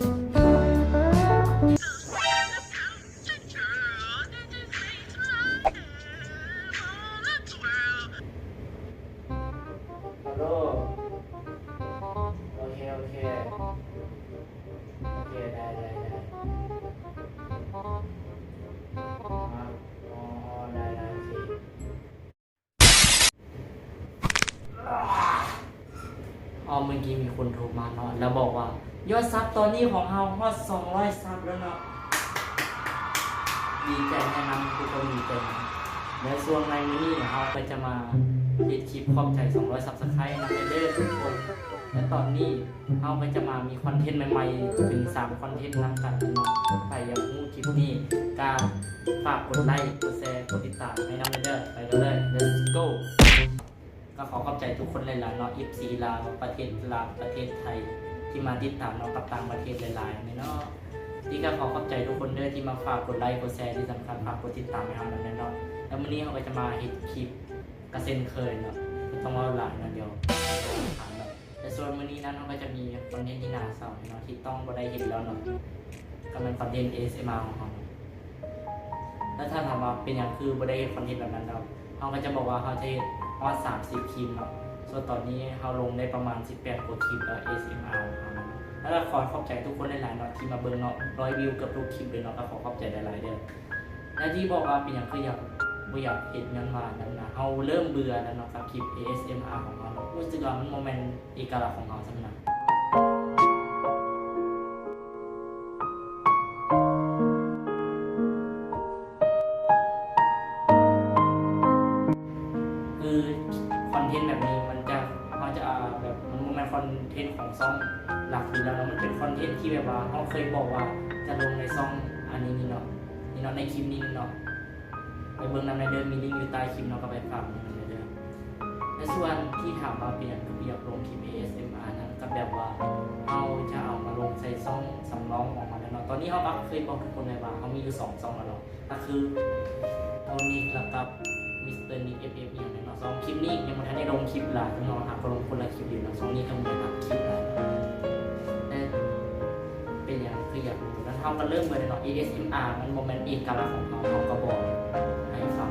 ฮัลโหลโอเคโอเคได้อ๋อได้โอเคเมื่อกี้มีคนโทรมาเนาะแล้วบอกว่ายอดซับตอนนี้ของเราฮอด200ซับแล้วเนาะดีใจแน่นอนทุกคนดีใจนะและส่วนในนี้เราก็จะมาปิดคลิปขอบใจ200 ซับสไครต์นะเด้อทุกคนและตอนนี้เราก็จะมามีคอนเทนต์ใหม่ๆถึง3คอนเทนต์นำกันเนาะใครอยากรู้คลิปนี้ก็ฝากกดไลค์กดแชร์กดติดตามให้นำเด้อไปกันเลย let's go ก็ขอขอบใจทุกคนหลายๆเนาะ FC ลาวประเทศลาวประเทศไทยที่มาติดตามเรากับต่างประเทศหลายๆเนาะที่ก็ขอขอบใจทุกคนเด้อที่มาฝากกดไลค์กดแชร์ที่สำคัญฝากกดติดตามให้เราเนาะแล้ววันนี้เราก็จะมาเฮ็ดคลิปกระเซ็นเคยเนาะต้องเอาหลายนะเดียวแต่ส่วนวันนี้นั้นเราก็จะมีคอนเทนต์ที่น่าเศร้าเนาะที่ต้องบ่ได้เห็นแล้วเนาะก็เป็นคอนเทนต์ ASMR ของเราแล้วถ้าถามว่าเป็นอย่างคือบ่ได้เห็นคอนเทนต์แบบนั้นเราก็จะบอกว่าเขาจะเฮ็ดฮอด30 คลิปเนาะส่วนตอนนี้เราลงได้ประมาณ18 กว่าคลิปแล้ว ASMR ของเราแล้วก็ขอขอบใจทุกคนหลายๆเนาะที่มาเบิ่งเนาะ100 วิวกับทุกคลิปเลยเนาะก็ขอขอบใจหลายๆเด้อและที่บอกว่าเป็นอย่างคืออยากเห็นยังมานั่นนะเราเริ่มเบื่อแล้วเนาะกับคลิป ASMR ของเรารู้สึกว่ามันโมเมนต์เอกลักษณ์ของเราสำนักคือคอนเทนต์แบบนี้เขาจะแบบมันโมเมนต์คอนเทนต์ของซ่องหลักอยู่แล้วเนาะมันเป็นคอนเทนต์ที่แบบว่าเขาเคยบอกว่าจะลงในซ่องอันนี้นี่เนาะในคลิปนี้เนาะไปเบิ่งนำในเดิมมีลิงก์อยู่ใต้คลิปเนาะก็ไปฟังนำในเดิมและส่วนที่ถามว่าเป็นอย่างคืออยากลงคลิป ASMR นั้นก็แบบว่าเราจะเอามาลงใส่ซ่องสำรองออกมาแล้วเนาะตอนนี้เขาเคยบอกทุกคนเลยว่าเขามีอยู่2 ซ่องแล้วเนาะก็คือโอนิกกับมิสเตอร์นิก FF อย่างนั้นเนาะ2 คลิปนี้ยังไม่ทันได้ลงคลิปหลายเนาะก็ลงคนละคลิปอยู่เนาะ2 นี้ก็ไม่ได้ตัดคลิปหลายแต่เป็นอย่างคืออยากรู้แล้วเขาก็เริ่มเลยเนาะ ASMR มันโมเมนต์เอกลักษณ์ของเขาก็บอกให้ฟัง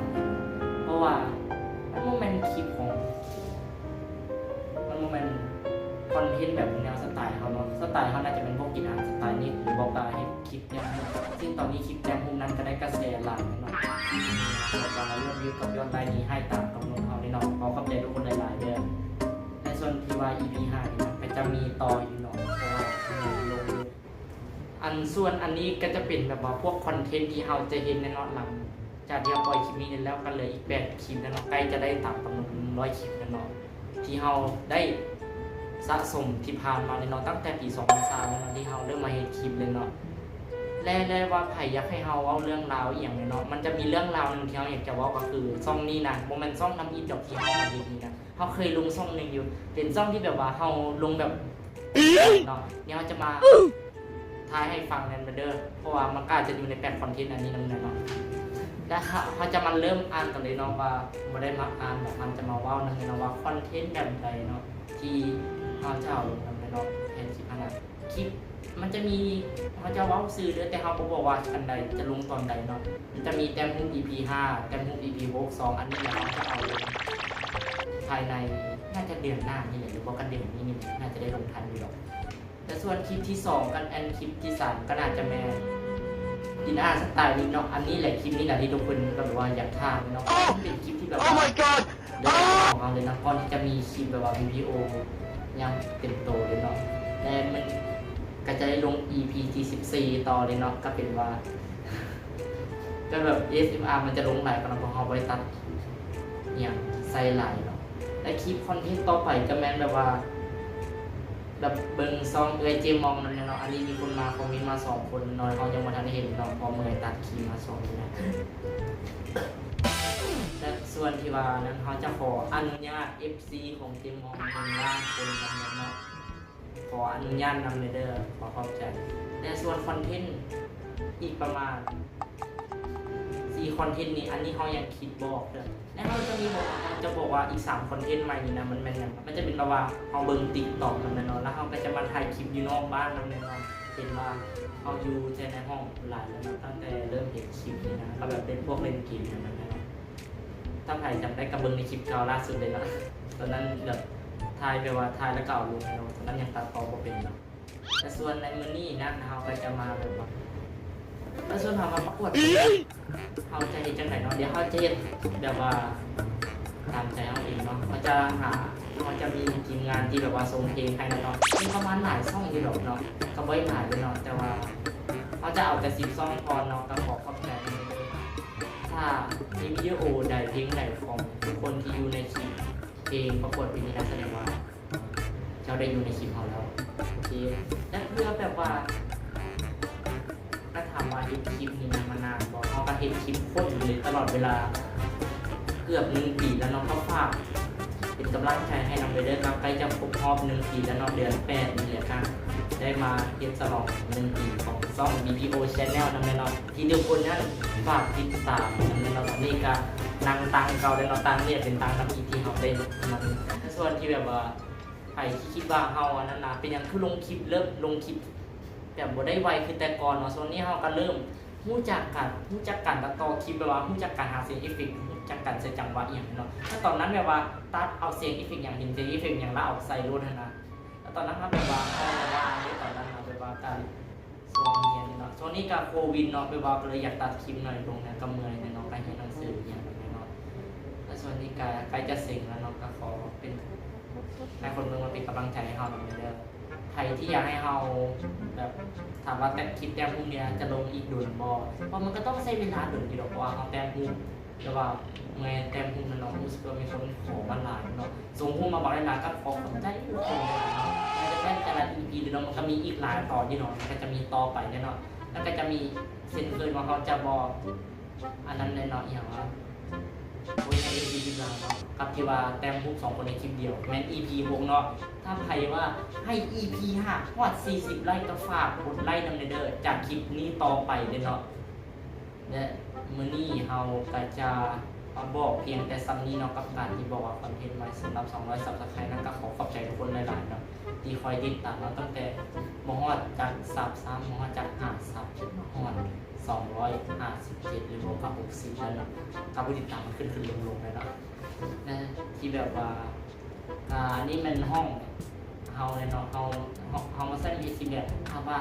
เพราะว่ามันโมเมนต์คลิปของมันโมเมนต์คอนเทนต์แบบแนวสไตล์เขาเนาะสไตล์เขาน่าจะเป็นพวกกินอาหารสไตล์นี้หรือบอกว่าให้คลิปเนี่ยซึ่งตอนนี้คลิปแจมมุมนั้นก็ได้กระแสหลายเนาะเราเริ่มวิวกับยอดไลค์นี้ให้ตามกำหนดเขาเนาะขอขอบใจทุกคนหลายๆเด้อในส่วนที่ว่า EP 5นี่มันจะมีต่ออยู่เนาะเพราะว่าลงส่วนอันนี้ก็จะเป็นแบบว่าพวกคอนเทนต์ที่เราจะเห็นในนอตหลังจากที่เราปล่อยคลิปนี้แล้วกันเลยอีก8 คลิปแล้วเนาะใกล้จะได้ตามกำหนด100 คลิปแล้วเนาะที่เราได้สะสมที่ผ่านมาเลยเนาะตั้งแต่ปี2003แล้วเนาะที่เราเริ่มมาเห็นคลิปเลยเนาะและว่าไผอยากให้เราเอาเรื่องราวอย่างเนาะมันจะมีเรื่องราวนึงที่เราอยากจะว่าก็คือซ่องนี้นะโมเมนต์ซ่องน้ำอีดอกที่เรามาเห็นนี่นะเราเคยลงซ่องนึงอยู่เป็นซ่องที่แบบว่าเราลงแบบเนาะเนี่ยเราจะมาท้ายให้ฟังกันเด้อเพราะว่ามันก็จะอยู่ในคอนเทนต์อันนี้นั่นเนาะแล้วเขาจะมาเริ่มอ่านกันเลยเนาะว่าไม่ได้มาอ่านแบบมันจะมาว่านึงเนาะว่าคอนเทนต์แบบใดเนาะที่เขาจะเอาลงกันเนาะแทนคลิปอะไรคลิปมันจะมีเขาจะว้าวซื้อเด้อแต่เขาบอกว่าอันใดจะลงตอนใดเนาะมันจะมีแต้มหุ้น EP 5แต้มหุ้น EP 62อันนี้แหละเขาจะเอาลงภายในน่าจะเดือนหน้านี่แหละหรือว่ากันเดือนนี้น่าจะได้ลงทันอยู่หรอกแต่ส่วนคลิปที่2กันคลิปที่3ก็น่าจะแม่กินอาหารสไตล์นี้เนาะอันนี้แหละคลิปนี้แหละที่ทุกคนก็แบบว่าอยากทานเนาะเป็นคลิปที่แบบว่า Oh my God เดินออกมาเลยนะก่อนที่จะมีคลิปแบบว่าวิดีโอยังเต็มโตเลยเนาะและมันก็จะได้ลง EP ที่14ต่อเลยเนาะก็เป็นว่าก็แบบ ASMR มันจะลงหลายกันเพราะเขาไว้ตัดอย่างใส่หลายเนาะและคลิปคอนเทนต์ต่อไปก็แม่นแบบว่าแบบเบิ่งซองเจมองนั่นเนาะอันนี้มีคนมาคอมเมนต์มา2 คนน้อยเขายังบ่ทันได้เห็นเนาะพอเมื่อยตัดคลิปมา2นี่นะและส่วนที่ว่านั้นเขาจะขออนุญาต FC ของเจมอง1 ล้านคนนั้นเนาะขออนุญาตนำเด้อขอขอบใจและส่วนคอนเทนต์อีกประมาณ4 คอนเทนต์นี้อันนี้เขายังคิดบอกเด้อและเขาจะมีจะบอกว่าอีก3 คอนเทนต์ใหม่นี่นะมันจะเป็นระหว่างเขาเบิ่ง TikTok นั่นเนาะแล้วเขาก็จะมาถ่ายคลิปอยู่นอกบ้านนั่นเนาะ เห็นว่าเขาอยู่ในห้องหลายแล้วตั้งแต่เริ่มเห็นคลิปนี่นะก็แบบเป็นพวกเล่นเกมอย่างนั้นนะถ้าใครจำได้กระเบื้องในคลิปเก่าล่าสุดเลยนะตอนนั้นแบบถ่ายไปว่าถ่ายแล้วเก่าลงเนาะตอนนั้นยังตัดต่อบ่เป็นเนาะแต่ส่วนในมื้อนี้นะเราก็จะมาแบบว่าแล้วส่วนเรามาประกวดเขาจะเห็นจังไหนเนาะเดี๋ยวเขาจะเห็นแบบว่าตามใจเขาเองเนาะเขาจะมีทีมงานที่แบบว่าทรงเพลงให้เนาะมีประมาณหลายช่องที่แบบเนาะก็ไม่หลายเลยเนาะแต่ว่าเขาจะเอาแต่10ช่องพอเนาะก็ขอขอบใจถ้ามีวิดีโอใดเพลงใดของทุกคนที่อยู่ในคลิปเพลงประกวดปีนี้นะแสดงว่าเจ้าได้อยู่ในคลิปเขาแล้วโอเคและเพื่อแบบว่าถ้าถามว่าเห็นคลิปนี้มานานบอกเขาก็เห็นคลิปคนเลยตลอดเวลาเกือบ1 ปีแล้วเนาะก็ฝากเป็นกำลังใจให้น้องเบเดอร์ครับใกล้จะครบรอบ1 ปีแล้วเนาะเดือน8นี่แหละครับได้มาเฮ็ดฉลอง1 ปีของช่อง BPO Channel นั่นแหละเนาะที่ทุกคนนั้นฝากติดตามนั่นแหละเนาะนี่ก็นั่งตังเก่าได้เนาะตังเนี่ยเป็นตังน้ำอีที่เขาได้มันส่วนที่แบบว่าใครที่คิดว่าเฮาอันนั้นนะเป็นอย่างคือลงคลิปเริ่มลงคลิปแบบบ่ได้ไวคือแต่ก่อนเนาะส่วนนี้เฮาก็เริ่มรู้จักการตัดต่อคลิปแบบว่ารู้จักการหาเสียงเอฟเฟกต์รู้จักการใส่จังหวะอย่างเนาะถ้าตอนนั้นแบบว่าตัดเอาเสียงเอฟเฟกต์อย่างเห็นเสียงเอฟเฟกต์อย่างละเอาใส่รถนะแล้วตอนนั้นแบบว่าเอาว่าที่ตอนนั้นแบบว่าการโซนเรียนเนาะช่วงนี้กับโควิดเนาะแบบว่าเลยอยากตัดคลิปหน่อยลงเนี่ยก็เมื่อยเนาะการเรียนหนังสืออย่างแบบนี้เนาะแล้วส่วนนี้ใกล้จะเสร็จแล้วเนาะก็ขอเป็นให้คนเมืองมาเป็นกำลังใจให้เราหน่อยเด้อใครที่อยากให้เราแบบถามว่าแต่คลิปแต้มพวกเนี้ยจะลงอีกดุลบอเพราะมันก็ต้องใช้เวลาดุลอยู่หรอกว่าเอาแต้มพูแต่ว่าเมื่อแต้มพูมันเนาะรู้สึกว่ามีคนขอมาหลายเนาะส่งพูมาบอกหลายๆก็ขอคนได้ทุกคนเลยเนาะมันจะเป็นแต่ละ EP เดี๋ยวมันก็มีอีกหลายต่อที่เนาะมันก็จะมีต่อไปเนาะแล้วก็จะมีเส้นเคยว่าเขาจะบอกอันนั้นเนาะอย่างว่าโอ้ยใน EP ที่แล้วเนาะกับที่ว่าแต้มพู2 คนในคลิปเดียวแม้น EP 6เนาะถ้าใครว่าให้ EP 5 ฮอด 40 ไลค์ก็ฝากกดไลค์นำเด้อจากคลิปนี้ต่อไปเนาะและมื้อนี้เฮาก็จะมาบอกเพียงแต่ซ้ำนี้เนาะกับการที่บอกว่าคอนเทนต์ใหม่สำหรับ200 Subscribe นั้นก็ขอขอบใจทุกคนหลายๆเนาะที่คอยติดตามเนาะตั้งแต่บ่ฮอดจาก3บ่ฮอดจาก5ซับจนมาฮอด257หรือว่ากับ60แล้วเนาะกับผู้ติดตามมันขึ้นลงเลยเนาะนะที่แบบว่านี่มันห้องเฮาเลยเนาะเฮามาใส่มีสิแบบถามว่า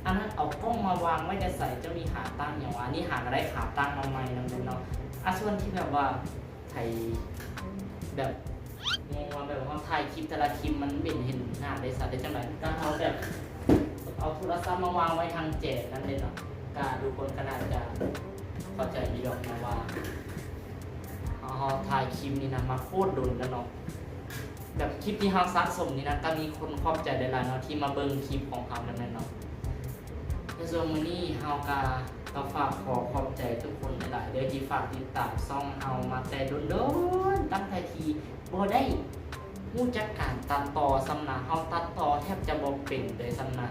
อันนั้นเอากล้องมาวางไว้จะใส่จะมีขาตั้งอย่างว่านี่หาก็ได้ขาตั้งมาใหม่นั่นเนาะส่วนที่แบบว่าไทยแบบงงว่าแบบว่าถ่ายคลิปแต่ละคลิปมันเป็นเห็นหน้าได้สัตว์ได้จังไรก็เอาแบบเอาโทรศัพท์มาวางไว้ทางแจกนั่นเลยเนาะก็ทุกคนก็น่าจะเข้าใจดีดอกนะว่าถ่ายคลิปนี้นะมาโคตรโดนแล้วเนาะแบบคลิปที่เราสะสมนี่นะก็มีคนขอบใจหลายๆเนาะที่มาเบิ่งคลิปของเขานั่นเนาะในส่วนมื้อนี้เฮาก็ฝากขอขอบใจทุกคนหลายๆเด้อที่ฝากติดตามช่องเฮามาแต่โดนๆตั้งแต่ที่บ่ได้รู้จักการตัดต่อสำนักเฮาตัดต่อแทบจะบ่เป็นเลยสำนัก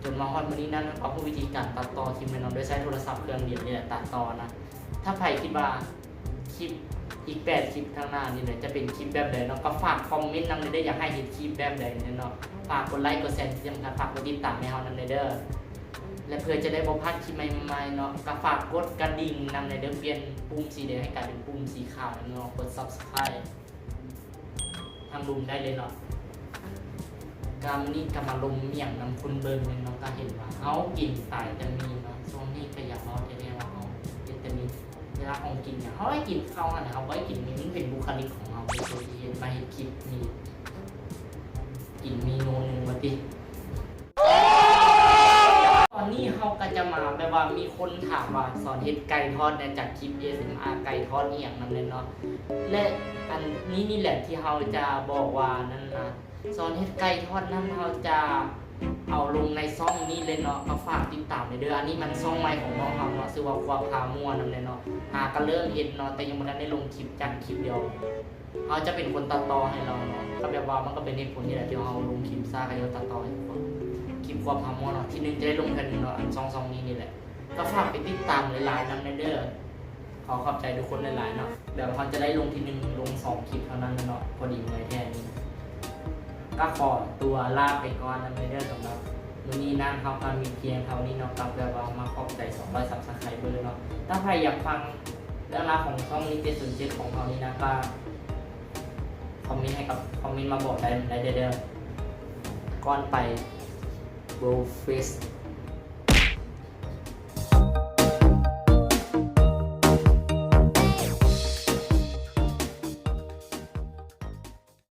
จนมาฮอดมื้อนี้นั้นเอาผู้วิธีการตัดต่อคลิปแม่นโดยใช้โทรศัพท์เครื่องเดียวนี่แหละตัดต่อนะถ้าใครคิดว่าคลิปอีก8 คลิปข้างหน้านี่เนี่ยจะเป็นคลิปแบบใดเนาะก็ฝากคอมเมนต์นำได้อยากให้เห็นคลิปแบบใดเนี่ยเนาะฝากกดไลค์กดแชร์ที่สำคัญฝากกดติดตามให้เฮานำเด้อและเพื่อจะได้บ่พลาดคลิปใหม่ๆเนาะก็ฝากกดกระดิ่งนำเด้อเปลี่ยนปุ่มสีแดงให้กลายเป็นปุ่มสีขาวเนาะกด Subscribe ทางลุมได้เลยเนาะการนี้ก็มาลมเมี่ยงนำคุณเบิ่งเนาะก็เห็นว่าเฮากินตายจะมีเนาะช่วงนี้ก็อยากเฮาแท้ๆว่าเฮาเป็นแต่มีเวลาของกินเนี่ยเขาให้กินข้าวนะเขาไม่กินมันเป็นบุคลิกของเราเป็นตัวที่มาให้คิดมีกินเมนูหนึ่งมาติตอนนี้เขาก็จะมาแบบว่ามีคนถามว่าสอนเฮ็ดไก่ทอดเนี่ยจากคลิป ASMR ไก่ทอดนี่อย่างนั้นเลยเนาะและอันนี้นี่แหละที่เขาจะบอกว่านั่นนะสอนเฮ็ดไก่ทอดนั้นเขาจะเอาลงในซ่องนี้เลยเนาะก็ฝากติดตามเลยเด้ออันนี้มันซ่องใหม่ของน้องเขาเนาะชื่อว่าความพามั่วนั่นเลยเนาะก็เริ่มเห็นเนาะแต่ยังไม่ได้ลงคลิปจัดคลิปเดียวเขาจะเป็นคนตัดต่อให้เราเนาะก็แบบว่ามันก็เป็นเหตุผลที่แหละที่เราลงคลิปซ่าก็จะตัดต่อให้ทุกคนคลิปความพามั่วเนาะที่นึงจะได้ลงกันเนาะอันซ่องนี้นี่แหละก็ฝากไปติดตามหลายๆนั่นเด้อขอขอบใจทุกคนหลายๆเนาะเดี๋ยวเขาจะได้ลงทีนึงลง2 คลิปเท่านั้นเนาะพอดีเลยแค่นี้ก็ขอตัวลาไปก่อนนั่นเด้อสำหรับม วันนี้น้ำเขาก็มีเพียงเท่านี้เนาะกับแบบว่ามาขอบใจ200 Subscriber เนาะถ้าใครอยากฟังเรื่องราวของช่องนี้707ของเขานี่นะก็คอมเมนต์มาบอกได้เด้อก่อนไป World Face